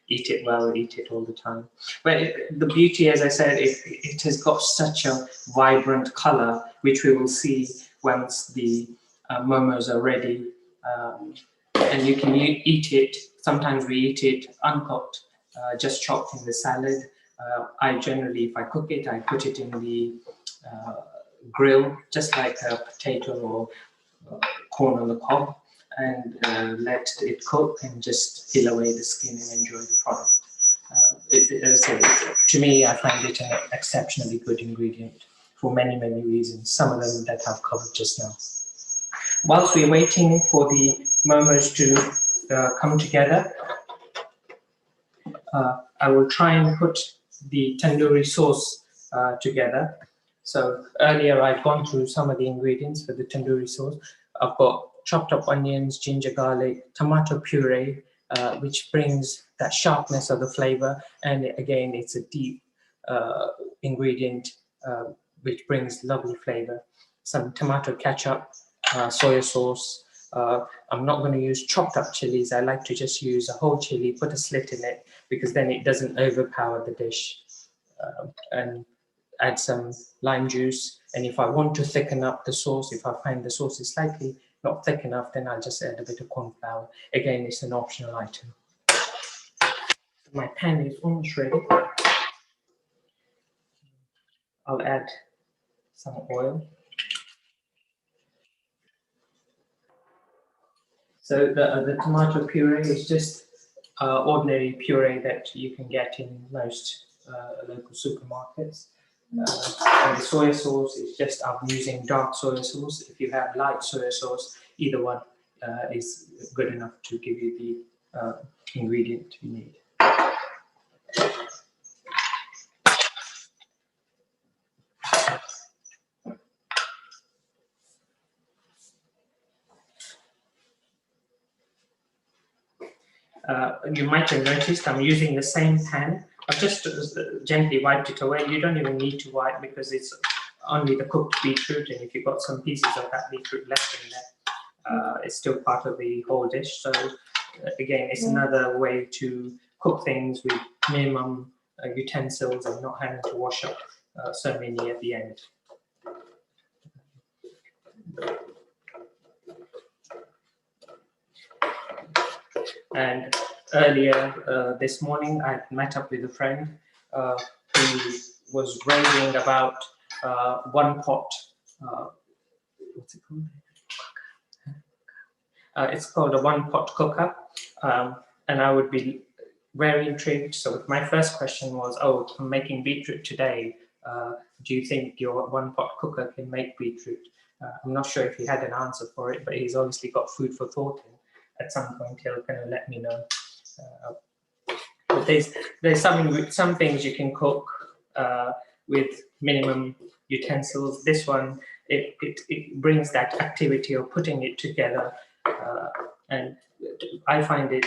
eat it well, eat it all the time. But the beauty, as I said, it has got such a vibrant color, which we will see once the momos are ready. And you can eat it, sometimes we eat it uncooked, just chopped in the salad. I generally, if I cook it, I put it in the grill, just like a potato or corn on the cob, and let it cook and just peel away the skin and enjoy the product. To me, I find it an exceptionally good ingredient for many, many reasons, some of them that I've covered just now. Whilst we're waiting for the momos to come together, I will try and put the tandoori sauce together. So earlier I'd gone through some of the ingredients for the tandoori sauce. I've got chopped up onions, ginger, garlic, tomato puree, which brings that sharpness of the flavor. And again, it's a deep ingredient which brings lovely flavor. Some tomato ketchup, soya sauce. I'm not going to use chopped up chilies. I like to just use a whole chili, put a slit in it, because then it doesn't overpower the dish. And add some lime juice. And if I want to thicken up the sauce, if I find the sauce is slightly not thick enough, then I'll just add a bit of corn flour. Again, it's an optional item. My pan is almost ready. I'll add some oil. So the tomato puree is just ordinary puree that you can get in most local supermarkets. And the soy sauce is just, I'm using dark soy sauce. If you have light soy sauce, either one is good enough to give you the ingredient you need. You might have noticed I'm using the same pan. I've just gently wiped it away. You don't even need to wipe because it's only the cooked beetroot, and if you've got some pieces of that beetroot left in there, it's still part of the whole dish. So again, it's another way to cook things with minimum utensils and not having to wash up so many at the end. And earlier this morning, I met up with a friend who was raving about one pot. What's it called? It's called a one pot cooker, and I would be very intrigued. So my first question was, "Oh, I'm making beetroot today. Do you think your one pot cooker can make beetroot?" I'm not sure if he had an answer for it, but he's obviously got food for thought. At some point, he'll kind of let me know. But there's some things you can cook with minimum utensils. This one, it brings that activity of putting it together, and I find it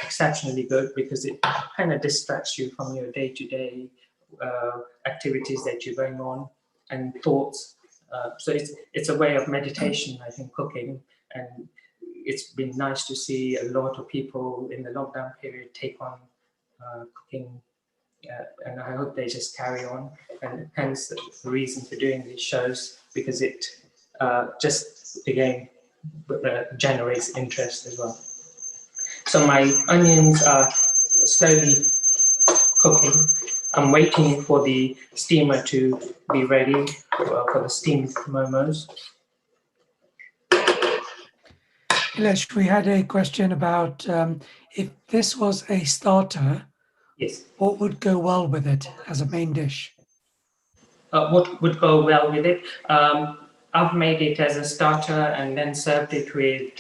exceptionally good because it kind of distracts you from your day-to-day activities that you're going on and thoughts. So it's a way of meditation, I think, cooking. And it's been nice to see a lot of people in the lockdown period take on cooking, and I hope they just carry on. And hence the reason for doing these shows, because it just, again, generates interest as well. So my onions are slowly cooking. I'm waiting for the steamer to be ready for the steamed momos. Nilesh, we had a question about if this was a starter, Yes. what would go well with it as a main dish? What would go well with it? I've made it as a starter and then served it with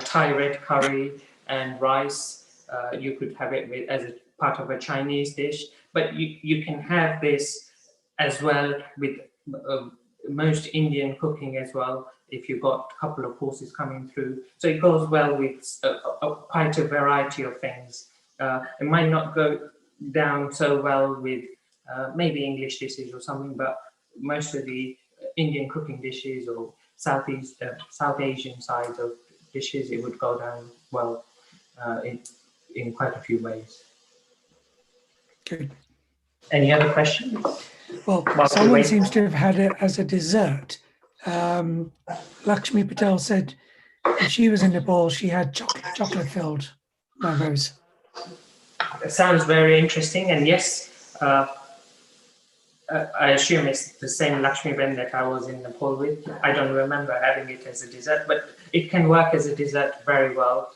Thai red curry and rice. You could have it as a part of a Chinese dish, but you can have this as well with most Indian cooking as well, if you've got a couple of courses coming through. So it goes well with quite a variety of things. It might not go down so well with maybe English dishes or something, but most of the Indian cooking dishes or South Asian sides of dishes, it would go down well in quite a few ways. Good. Any other questions? Well, someone seems to have had it as a dessert. Lakshmi Patel said when she was in Nepal, she had chocolate-filled momos. It sounds very interesting, and yes, I assume it's the same Lakshmi Ben that I was in Nepal with. I don't remember having it as a dessert, but it can work as a dessert very well.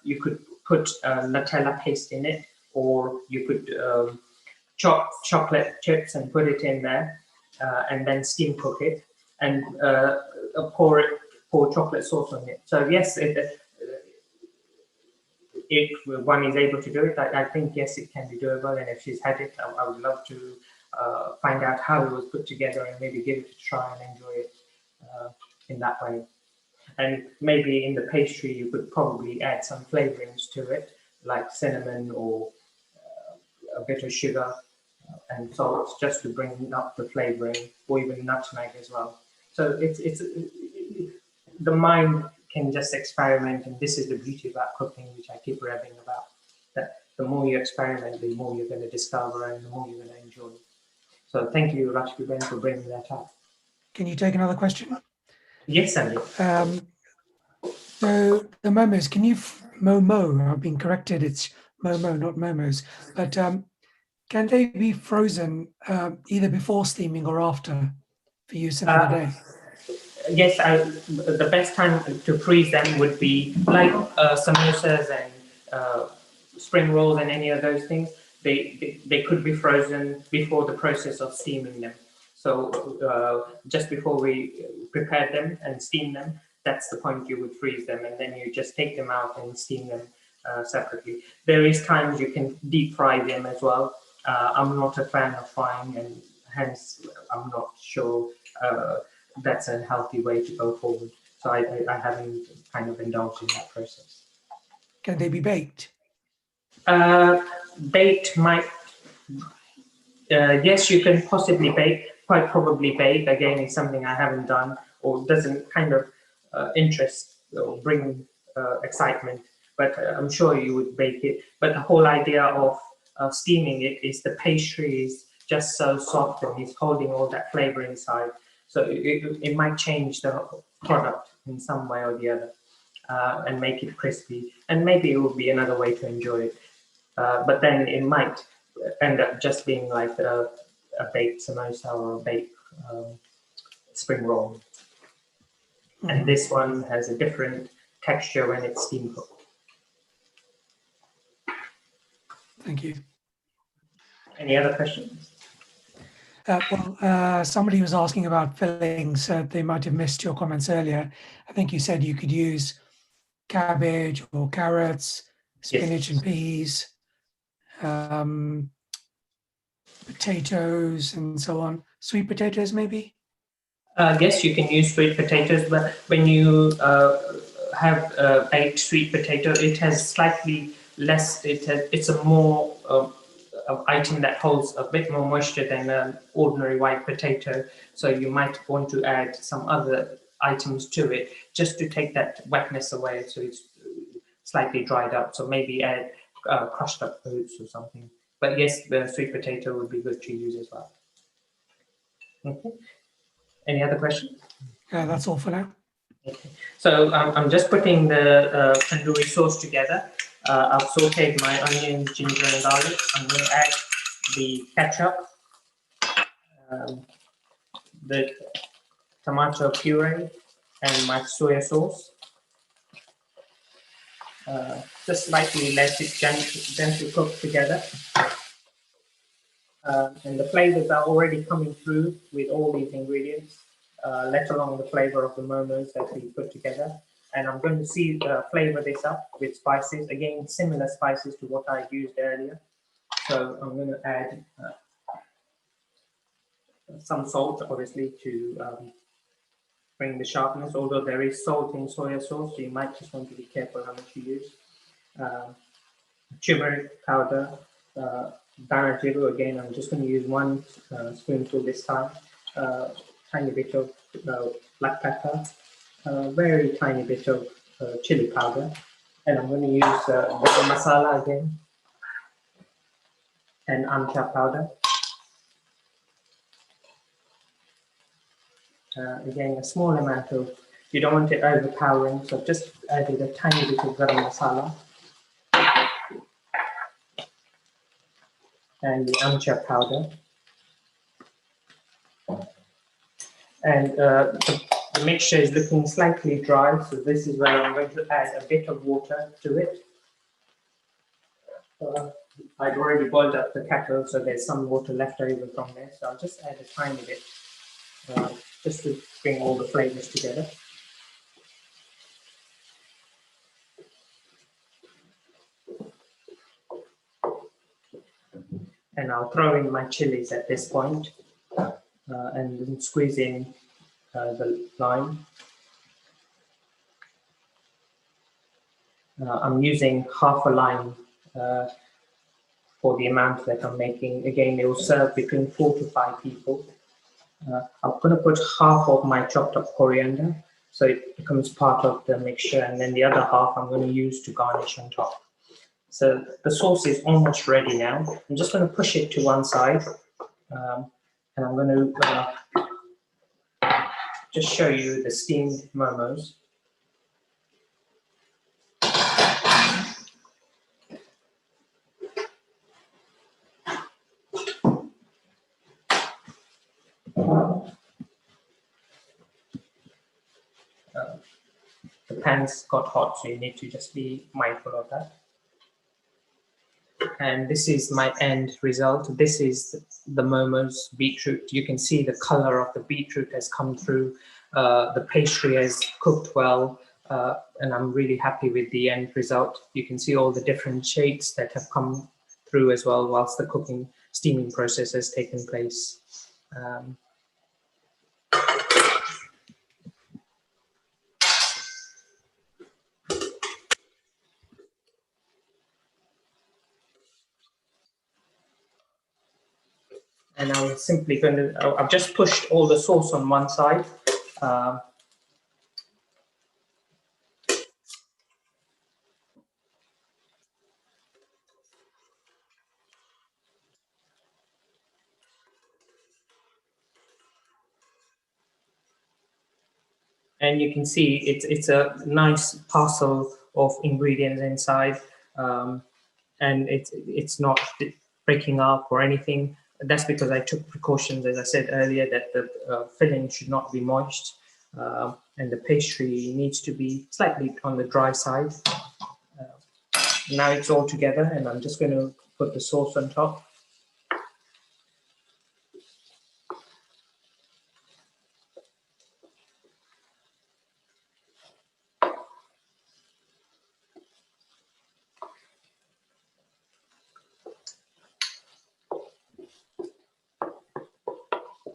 You could put Nutella paste in it, or you could chop chocolate chips and put it in there, and then steam cook it, and pour chocolate sauce on it. So yes, if one is able to do it, I think yes, it can be doable. And if she's had it, I would love to find out how it was put together and maybe give it a try and enjoy it in that way. And maybe in the pastry, you could probably add some flavorings to it, like cinnamon or a bit of sugar and salt, just to bring up the flavoring, or even nutmeg as well. So it's the mind can just experiment, and this is the beauty about cooking, which I keep raving about. That the more you experiment, the more you're going to discover, and the more you're going to enjoy. So thank you, Rashmi Ben, for bringing that up. Can you take another question? Yes, Sandy. So the momos, can you Momo? I've been corrected. It's Momo, not momos. But can they be frozen either before steaming or after for use another day? Yes, the best time to freeze them would be like samosas and spring rolls and any of those things. They could be frozen before the process of steaming them. So just before we prepare them and steam them, that's the point you would freeze them, and then you just take them out and steam them separately. There is times you can deep fry them as well. I'm not a fan of frying, and hence I'm not sure that's a healthy way to go forward. So I haven't kind of indulged in that process. Can they be baked? Baked might, yes, you can possibly bake, quite probably bake. Again, it's something I haven't done or doesn't kind of interest or bring excitement, but I'm sure you would bake it. But the whole idea of steaming it is the pastry is just so soft and it's holding all that flavor inside. So it might change the product in some way or the other and make it crispy. And maybe it would be another way to enjoy it. But then it might end up just being like a baked samosa or a baked spring roll. And this one has a different texture when it's steam cooked. Thank you. Any other questions? Somebody was asking about fillings. They might have missed your comments earlier. I think you said you could use cabbage or carrots, spinach and peas, potatoes and so on. Sweet potatoes, maybe? Yes, you can use sweet potatoes, but when you have baked sweet potato, it has slightly less, it's a more item that holds a bit more moisture than an ordinary white potato. So you might want to add some other items to it just to take that wetness away, so it's slightly dried up. So maybe add crushed up oats or something. But yes, the sweet potato would be good to use as well. Okay. Any other questions? That's all for now. Okay. So I'm just putting the tandoori sauce together. I've sauteed my onion, ginger, and garlic. I'm going to add the ketchup, the tomato puree, and my soya sauce. Just slightly let it gently cook together. And the flavors are already coming through with all these ingredients, let alone the flavor of the momos that we put together. And I'm going to flavor this up with spices, again, similar spices to what I used earlier. So I'm going to add some salt, obviously, to bring the sharpness, although there is salt in soya sauce, so you might just want to be careful how much you use. Turmeric powder, dana jiru, again, I'm just going to use one spoonful this time. Tiny bit of black pepper, very tiny bit of chili powder, and I'm going to use garam masala again, and amcha powder. Again, a small amount of, you don't want it overpowering, so just added a tiny bit of garam masala. And the amcha powder. And the mixture is looking slightly dry, so this is where I'm going to add a bit of water to it. I'd already boiled up the kettle, so there's some water left over from there, so I'll just add a tiny bit, just to bring all the flavors together. And I'll throw in my chilies at this point, and then squeeze in the lime. I'm using half a lime for the amount that I'm making. Again, it will serve between 4 to 5 people. I'm going to put half of my chopped up coriander, so it becomes part of the mixture, and then the other half I'm going to use to garnish on top. So the sauce is almost ready now. I'm just going to push it to one side, and I'm going to just show you the steamed momos. The pan's got hot, so you need to just be mindful of that. And this is my end result. This is the Momo's beetroot. You can see the color of the beetroot has come through. The pastry has cooked well, and I'm really happy with the end result. You can see all the different shades that have come through as well whilst the steaming process has taken place. And I'm simply going to, I've just pushed all the sauce on one side. And you can see it's a nice parcel of ingredients inside, and it's not breaking up or anything. That's because I took precautions, as I said earlier, that the filling should not be moist, and the pastry needs to be slightly on the dry side. Now it's all together, and I'm just going to put the sauce on top.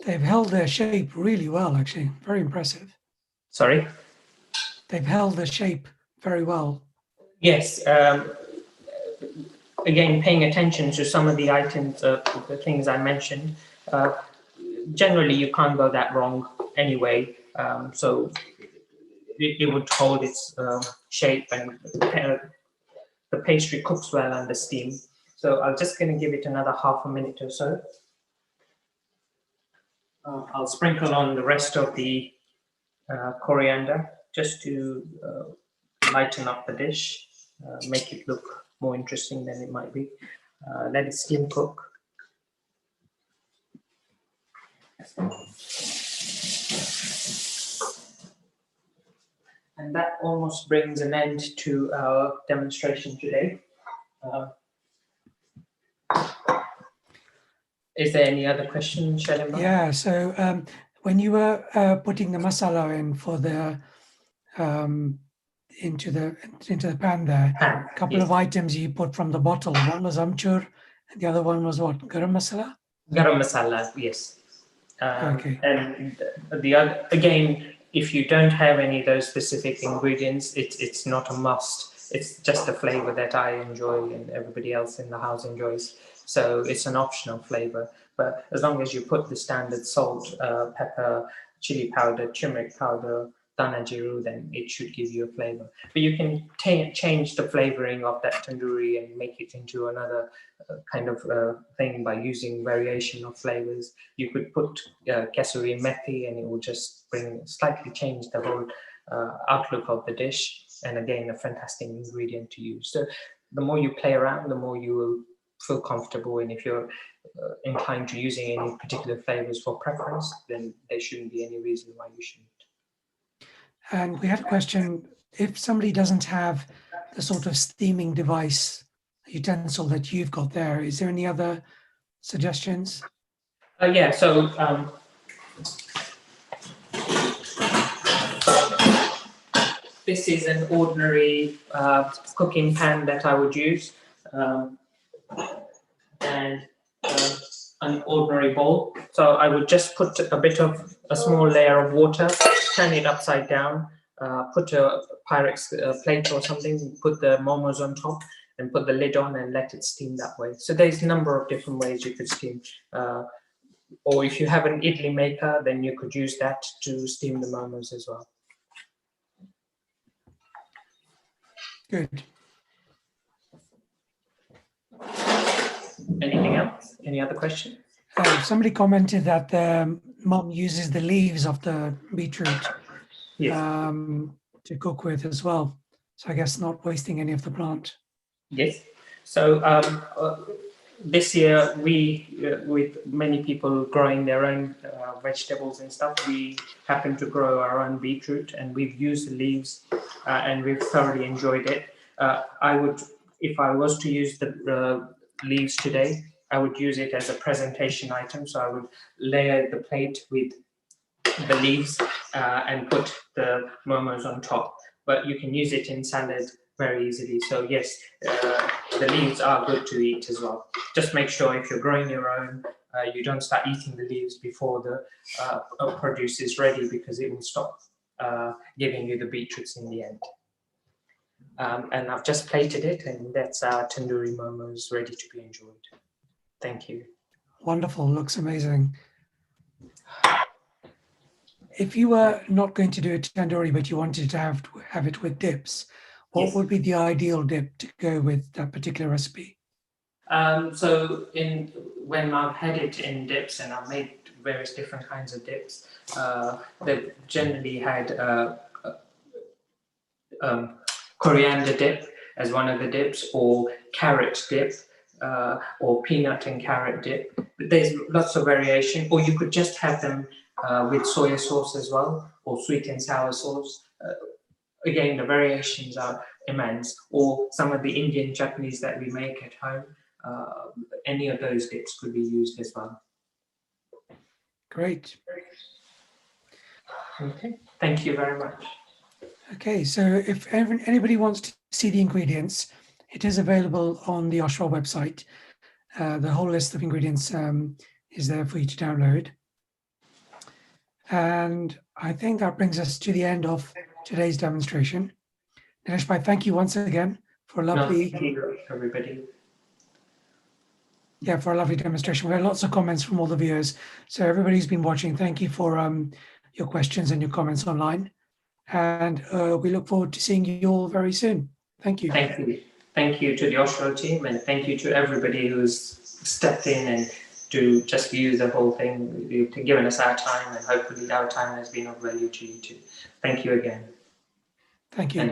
They've held their shape really well, actually. Very impressive. Sorry? They've held their shape very well. Yes. Again, paying attention to some of the items, the things I mentioned, generally you can't go that wrong anyway. So it would hold its shape, and the pastry cooks well under steam. So I'm just going to give it another half a minute or so. I'll sprinkle on the rest of the coriander just to lighten up the dish, make it look more interesting than it might be. Let it steam cook. And that almost brings an end to our demonstration today. Is there any other question, Shalimba? Yeah, so when you were putting the masala in for the into the pan there, a couple yes. of items you put from the bottle. One was amchur, and the other one was what? Garam masala? Garam masala, yes. Okay. And the other, again, if you don't have any of those specific ingredients, it's not a must. It's just a flavor that I enjoy and everybody else in the house enjoys. So it's an optional flavor. But as long as you put the standard salt, pepper, chili powder, turmeric powder, dana jiru, then it should give you a flavor. But you can change the flavoring of that tandoori and make it into another kind of thing by using variation of flavors. You could put kasuri methi, and it will just slightly change the whole outlook of the dish. And again, a fantastic ingredient to use. So the more you play around, the more you will feel comfortable. And if you're inclined to using any particular flavors for preference, then there shouldn't be any reason why you shouldn't. And we had a question, if somebody doesn't have the sort of steaming device utensil that you've got there, is there any other suggestions? Yeah, so this is an ordinary cooking pan that I would use. And an ordinary bowl. So I would just put a small layer of water, turn it upside down, put a Pyrex plate or something, put the momos on top, and put the lid on and let it steam that way. So there's a number of different ways you could steam. Or if you have an idli maker, then you could use that to steam the momos as well. Good. Anything else? Any other questions? Somebody commented that the mom uses the leaves of the beetroot Yes. to cook with as well. So I guess not wasting any of the plant. Yes. So this year, with many people growing their own vegetables and stuff, we happen to grow our own beetroot, and we've used the leaves, and we've thoroughly enjoyed it. I would, if I was to use the leaves today, I would use it as a presentation item. So I would layer the plate with the leaves and put the momos on top. But you can use it in salad very easily. So yes, the leaves are good to eat as well. Just make sure if you're growing your own, you don't start eating the leaves before the produce is ready, because it will stop giving you the beetroots in the end. And I've just plated it, and that's our tandoori momos ready to be enjoyed. Thank you. Wonderful. Looks amazing. If you were not going to do a tandoori, but you wanted to have it with dips, what Yes. would be the ideal dip to go with that particular recipe? So when I've had it in dips, and I've made various different kinds of dips, they've generally had coriander dip as one of the dips, or carrot dip, or peanut and carrot dip. But there's lots of variation, or you could just have them with soya sauce as well, or sweet and sour sauce. Again, the variations are immense, or some of the Indian chutneys that we make at home. Any of those dips could be used as well. Great. Okay, thank you very much. Okay, so if anybody wants to see the ingredients, it is available on the Oshwa website. The whole list of ingredients is there for you to download. And I think that brings us to the end of today's demonstration. Nilesh bhai, thank you once again for a lovely, Thank you, everybody. yeah, for a lovely demonstration. We had lots of comments from all the viewers. So everybody who's been watching, thank you for your questions and your comments online. And we look forward to seeing you all very soon. Thank you. Thank you. Thank you to the Osho team, and thank you to everybody who's stepped in and to just view the whole thing. You've given us our time, and hopefully our time has been of value to you too. Thank you again. Thank you. And